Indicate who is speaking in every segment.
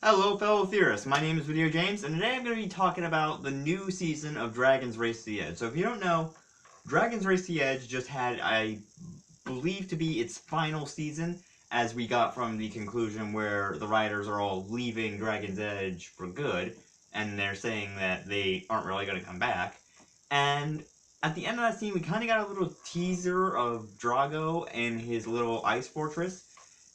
Speaker 1: Hello fellow theorists, my name is VideoJames, and today I'm going to be talking about the new season of Dragon's Race to the Edge. So if you don't know, Dragon's Race to the Edge just had, I believe to be its final season, as we got from the conclusion where the writers are all leaving Dragon's Edge for good, and they're saying that they aren't really going to come back. And at the end of that scene, we kind of got a little teaser of Drago and his little ice fortress.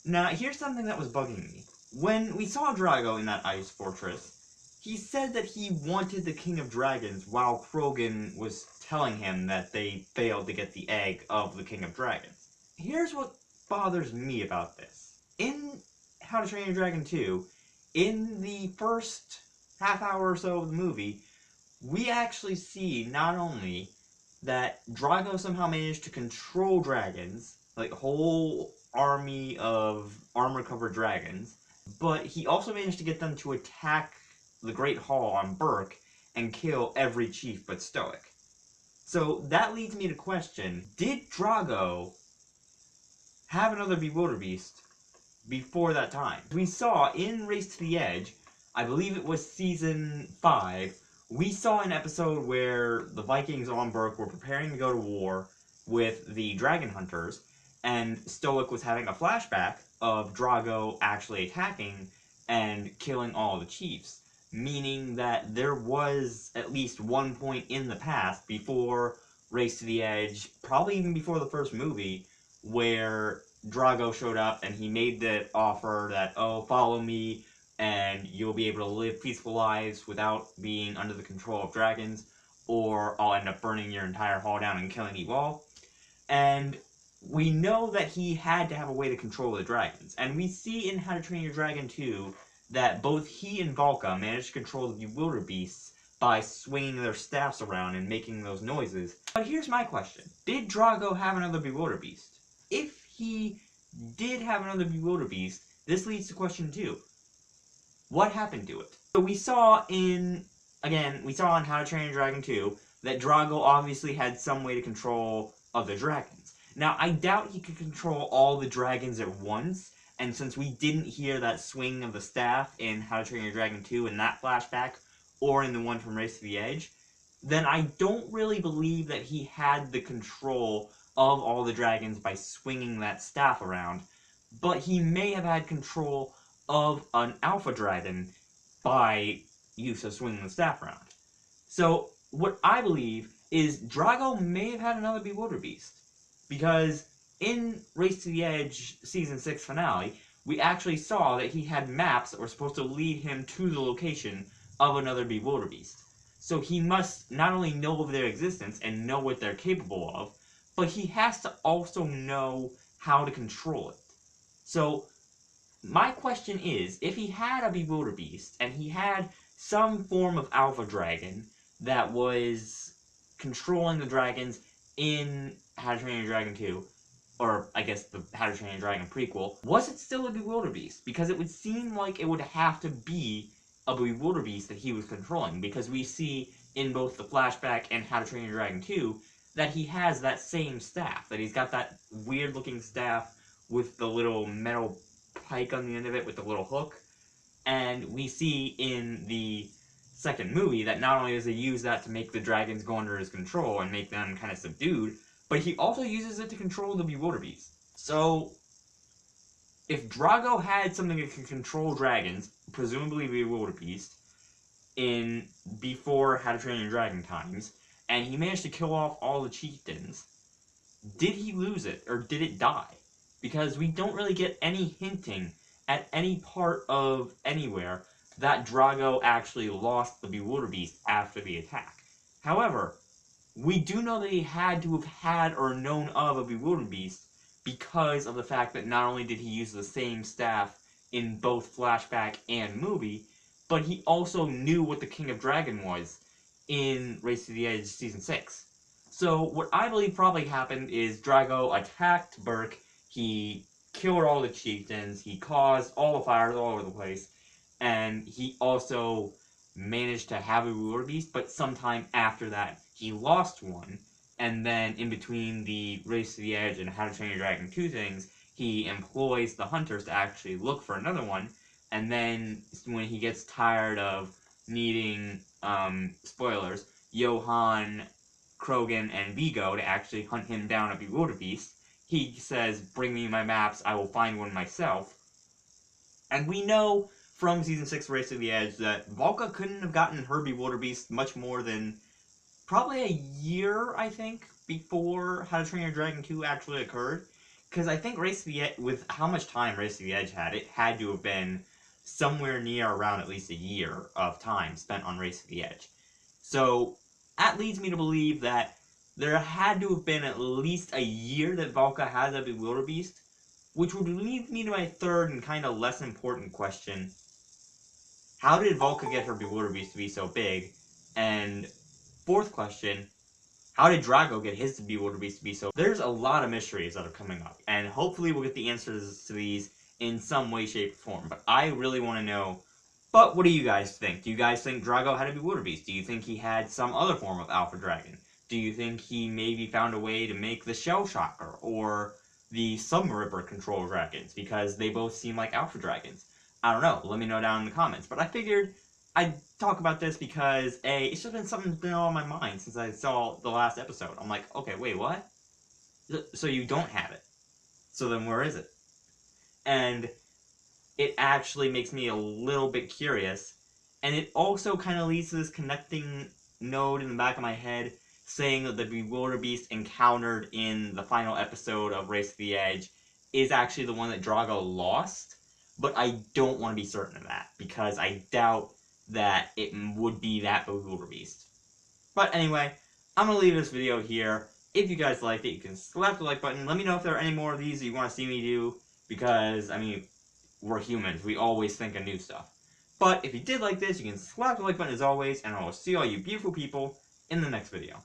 Speaker 1: Now, here's something that was bugging me. When we saw Drago in that ice fortress, he said that he wanted the King of Dragons while Krogan was telling him that they failed to get the egg of the King of Dragons. Here's what bothers me about this. In How to Train Your Dragon 2, in the first half hour or so of the movie, we actually see not only that Drago somehow managed to control dragons, like a whole army of armor-covered dragons, but he also managed to get them to attack the Great Hall on Burke and kill every chief but Stoic. So that leads me to question, did Drago have another Bewilderbeast before that time? We saw in Race to the Edge, I believe it was season 5, we saw an episode where the Vikings on Burke were preparing to go to war with the Dragon Hunters, and Stoic was having a flashback of Drago actually attacking and killing all the chiefs, meaning that there was at least one point in the past before Race to the Edge, probably even before the first movie, where Drago showed up and he made that offer that, oh, follow me and you'll be able to live peaceful lives without being under the control of dragons, or I'll end up burning your entire hall down and killing you all. And we know that he had to have a way to control the dragons, and we see in How to Train Your Dragon 2 that both he and Valka managed to control the Bewilderbeasts by swinging their staffs around and making those noises. But here's my question. Did Drago have another Bewilderbeast? If he did have another Bewilderbeast, this leads to question 2. What happened to it? So we saw in How to Train Your Dragon 2 that Drago obviously had some way to control other dragons. Now, I doubt he could control all the dragons at once, and since we didn't hear that swing of the staff in How to Train Your Dragon 2 in that flashback, or in the one from Race to the Edge, then I don't really believe that he had the control of all the dragons by swinging that staff around, but he may have had control of an alpha dragon by use of swinging the staff around. So, what I believe is Drago may have had another Bewilderbeast, because in Race to the Edge Season 6 finale, we actually saw that he had maps that were supposed to lead him to the location of another Bewilderbeast. So he must not only know of their existence and know what they're capable of, but he has to also know how to control it. So, my question is, if he had a Bewilderbeast, and he had some form of alpha dragon that was controlling the dragons in How to Train Your Dragon 2, or I guess the How to Train Your Dragon prequel, was it still a Bewilderbeast? Because it would seem like it would have to be a Bewilderbeast that he was controlling, because we see in both the flashback and How to Train Your Dragon 2 that he has that same staff, that he's got that weird looking staff with the little metal pike on the end of it with the little hook, and we see in the second movie that not only does he use that to make the dragons go under his control and make them kind of subdued, but he also uses it to control the Bewilderbeast. So, if Drago had something that could control dragons, presumably Bewilderbeast, in before How to Train Your Dragon times, and he managed to kill off all the chieftains, did he lose it, or did it die? Because we don't really get any hinting at any part of anywhere that Drago actually lost the Bewilderbeast after the attack. However, we do know that he had to have had or known of a Bewilderbeast because of the fact that not only did he use the same staff in both flashback and movie, but he also knew what the King of Dragon was in Race to the Edge Season 6. So what I believe probably happened is Drago attacked Burke, he killed all the chieftains, he caused all the fires all over the place, and he also managed to have a Bewilderbeast, but sometime after that he lost one, and then in between the Race to the Edge and How to Train Your Dragon 2 things, he employs the hunters to actually look for another one, and then when he gets tired of needing, spoilers, Johann, Krogan, and Vigo to actually hunt him down at Bewilderbeast, he says, "Bring me my maps, I will find one myself." And we know from Season 6 Race to the Edge that Valka couldn't have gotten her Bewilderbeast much more than probably a year, I think, before How to Train Your Dragon 2 actually occurred. Because I think Race to the Edge, with how much time Race to the Edge had, it had to have been somewhere near around at least a year of time spent on Race to the Edge. So that leads me to believe that there had to have been at least a year that Valka had the Bewilderbeast, which would lead me to my third and kind of less important question. How did Valka get her Bewilderbeast to be so big? And fourth question, how did Drago get his Bewilderbeast to be so... There's a lot of mysteries that are coming up, and hopefully we'll get the answers to these in some way, shape, or form. But I really want to know, but what do you guys think? Do you guys think Drago had a Bewilderbeast? Do you think he had some other form of Alpha Dragon? Do you think he maybe found a way to make the Shell Shocker or the Submaripper control dragons? Because they both seem like Alpha Dragons. I don't know. Let me know down in the comments. But I figured I'd talk about this because, A, it's just been something that's been on my mind since I saw the last episode. I'm like, okay, wait, what? So you don't have it. So then where is it? And it actually makes me a little bit curious. And it also kind of leads to this connecting node in the back of my head saying that the Bewilderbeast encountered in the final episode of Race to the Edge is actually the one that Drago lost. But I don't want to be certain of that, because I doubt that it would be that Bewilderbeast. But anyway, I'm going to leave this video here. If you guys liked it, you can slap the like button. Let me know if there are any more of these that you want to see me do, because, I mean, we're humans. We always think of new stuff. But if you did like this, you can slap the like button as always, and I will see all you beautiful people in the next video.